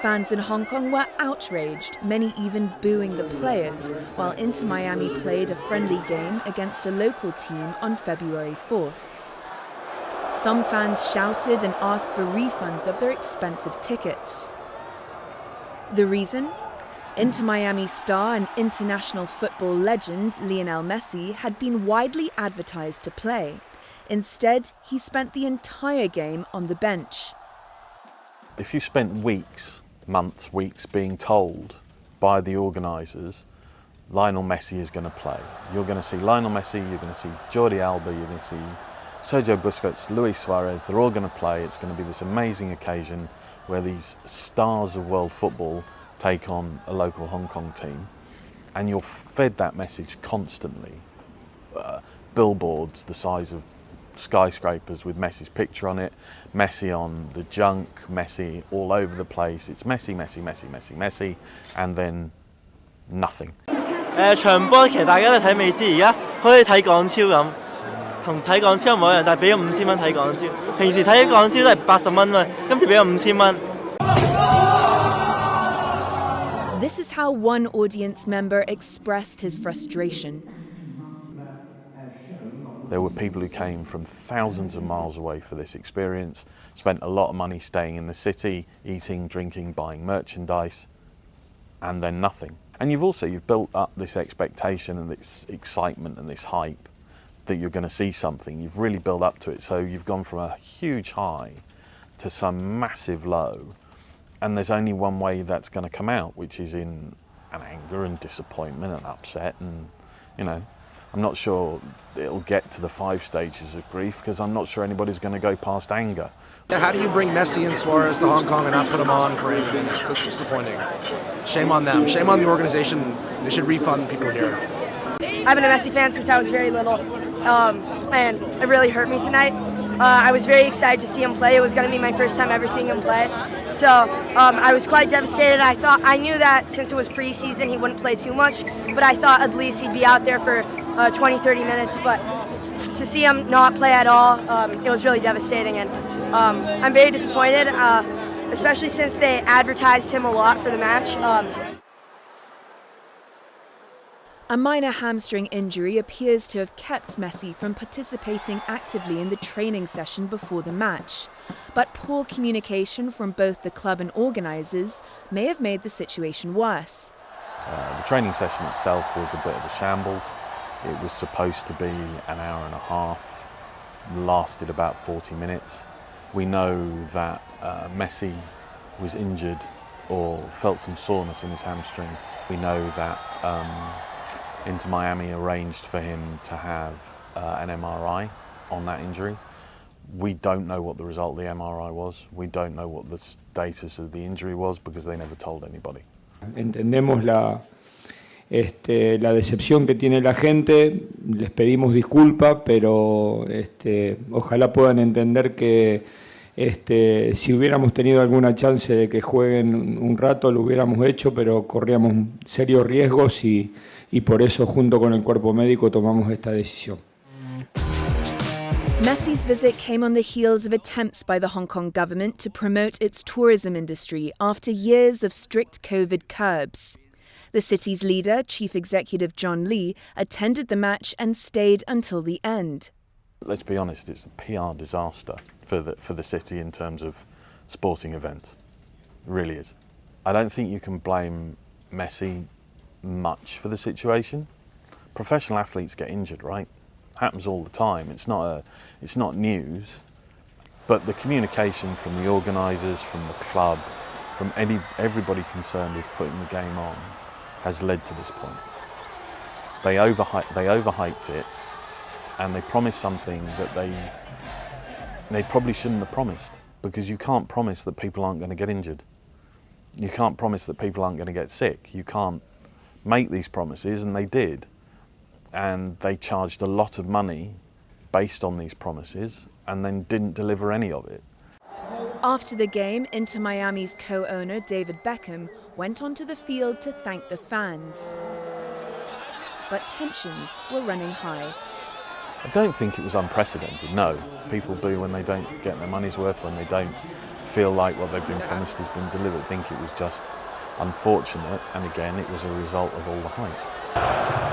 fans in Hong Kong were outraged, many even booing the players, while Inter Miami played a friendly game against a local team on February 4th. Some fans shouted and asked for refunds of their expensive tickets. The reason? Inter Miami star and international football legend Lionel Messi had been widely advertised to play. Instead, he spent the entire game on the bench. If you spent weeks being told by the organisers, Lionel Messi is going to play. You're going to see Lionel Messi, you're going to see Jordi Alba, you're going to see Sergio Busquets, Luis Suarez, they're all going to play. It's going to be this amazing occasion where these stars of world football take on a local Hong Kong team, and you're fed that message constantly. Billboards the size of skyscrapers with Messi's picture on it, Messi on the junk, Messi all over the place. It's Messi, Messi, Messi, Messi, Messi, and then nothing. 場波其實大家都睇美斯，而家好似睇港超咁，同睇港超唔一樣，但係俾咗5000蚊睇港超。平時睇港超都係80蚊喎，今次俾咗5000蚊。This is how one audience member expressed his frustration. There were people who came from thousands of miles away for this experience, spent a lot of money staying in the city, eating, drinking, buying merchandise, and then nothing. And you've built up this expectation and this excitement and this hype that you're going to see something. You've really built up to it. So you've gone from a huge high to some massive low. And there's only one way that's going to come out, which is in an anger and disappointment and upset. And, you know, I'm not sure it'll get to the 5 stages of grief because I'm not sure anybody's going to go past anger. How do you bring Messi and Suarez to Hong Kong and not put them on for 80 minutes? It's disappointing. Shame on them. Shame on the organization. They should refund people here. I've been a Messi fan since I was very little, and it really hurt me tonight. I was very excited to see him play. It was going to be my first time ever seeing him play. So I was quite devastated. I knew that since it was preseason he wouldn't play too much, but I thought at least he'd be out there for 20-30 minutes. But to see him not play at all, it was really devastating. And I'm very disappointed, especially since they advertised him a lot for the match. A minor hamstring injury appears to have kept Messi from participating actively in the training session before the match. But poor communication from both the club and organisers may have made the situation worse. The training session itself was a bit of a shambles. It was supposed to be an hour and a half, lasted about 40 minutes. We know that Messi was injured or felt some soreness in his hamstring. We know that Inter Miami arranged for him to have an MRI on that injury. We don't know what the result of the MRI was. We don't know what the status of the injury was because they never told anybody. Entendemos la decepción que tiene la gente, les pedimos disculpas, pero ojalá puedan entender que si hubiéramos tenido alguna chance de que jueguen un rato lo hubiéramos hecho, pero corríamos serios riesgos y por eso junto con el cuerpo médico tomamos esta decisión. Messi's visit came on the heels of attempts by the Hong Kong government to promote its tourism industry after years of strict COVID curbs. The city's leader, Chief Executive John Lee, attended the match and stayed until the end. Let's be honest, it's a PR disaster for the city in terms of sporting events. It really is. I don't think you can blame Messi much for the situation. Professional athletes get injured, right? Happens all the time. It's not news, but the communication from the organisers, from the club, from everybody concerned with putting the game on, has led to this point. They overhyped it, and they promised something that they probably shouldn't have promised, because you can't promise that people aren't going to get injured. You can't promise that people aren't going to get sick. You can't make these promises, and they did. And they charged a lot of money based on these promises and then didn't deliver any of it. After the game, Inter Miami's co-owner David Beckham went onto the field to thank the fans. But tensions were running high. I don't think it was unprecedented, no. People boo when they don't get their money's worth, when they don't feel like what they've been promised has been delivered. I think it was just unfortunate, and again, it was a result of all the hype.